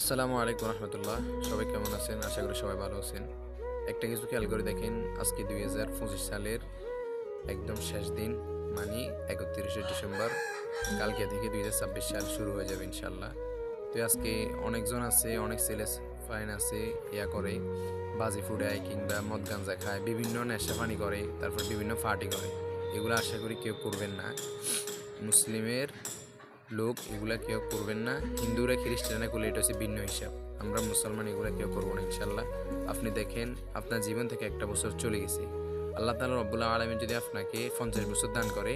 আসসালামু আলাইকুম রহমতুল্লাহ। সবাই কেমন আছেন? আশা করি সবাই ভালো আছেন। একটা কিছু খেয়াল করে দেখেন, আজকে 2025 সালের একদম শেষ দিন, মানে 31শে ডিসেম্বর। কালকে থেকে 2026 সাল শুরু হয়ে যাবে ইনশাল্লাহ। তো আজকে অনেকজন আছে, অনেক ছেলে ফাইন আছে, করে বাজি ফুটায় কিংবা মদ গাঞ্জা খায়, বিভিন্ন নেশা পানি করে, তারপর বিভিন্ন পার্টি করে। এগুলো আশা করি কেউ করবেন না। মুসলিমের লোক এগুলা কেউ করবেন না। হিন্দুরা খ্রিস্টানরা করলে এটা হচ্ছে ভিন্ন হিসাব। আমরা মুসলমান এগুলা কেউ করবো না ইনশাল্লাহ। আপনি দেখেন, আপনার জীবন থেকে একটা বছর চলে গেছে। আল্লাহ তাআলা রব্বুল আলামিন যদি আপনাকে 50 বছর দান করে,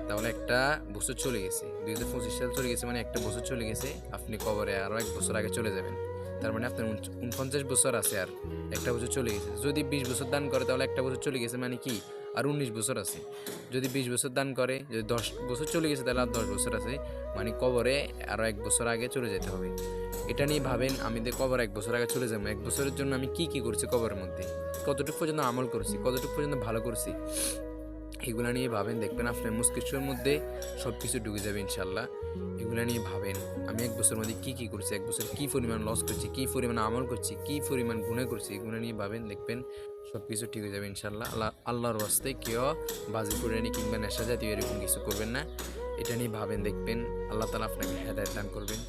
তাহলে একটা বছর চলে গেছে। 2025 সাল চলে গেছে, মানে একটা বছর চলে গেছে। আপনি কবরে আরও এক বছর আগে চলে যাবেন। তার মানে আপনার 49 বছর আছে, আর একটা বছর চলে গেছে। যদি 20 বছর দান করে, তাহলে একটা বছর চলে গেছে, মানে কি আর 19 বছর আছে। যদি 20 বছর দান করে, যদি 10 বছর চলে গেছে, তাহলে আর 10 বছর আছে, মানে কবরে আরও এক বছর আগে চলে যেতে হবে। এটা নিয়ে ভাবেন, আমি যে কবর এক বছর আগে চলে যাবো, এক বছরের জন্য আমি কি কি করছি কবরের মধ্যে, কতটুকু পর্যন্ত আমল করছি, কতটুকু পর্যন্ত ভালো করছি, এগুলা নিয়ে ভাবেন। দেখবেন আপনার মস্তিষ্কের মধ্যে সব কিছু ঢুকে যাবে ইনশাল্লাহ। এগুলা নিয়ে ভাবেন, আমি এক বছরের মধ্যে কী কী করছি, এক বছর কী পরিমাণ লস করছি, কী পরিমাণ আমল করছি, কী পরিমাণ গুণে করছি, এগুলো নিয়ে ভাবেন। দেখবেন সব কিছু ঠিক হয়ে যাবে ইনশাল্লাহ। আল্লাহর বাস্তে কেউ বাজি পুরানি কিংবা নেশা জাতীয় এরকম কিছু করবেন না। এটা নিয়ে ভাবেন, দেখবেন আল্লাহ তাআলা আপনাকে হেদায়েত দান করবেন।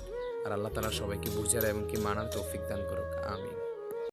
আর আল্লাহ তাআলা সবাইকে বুঝার এবং কি মানার তৌফিক দান করুক। আমিন।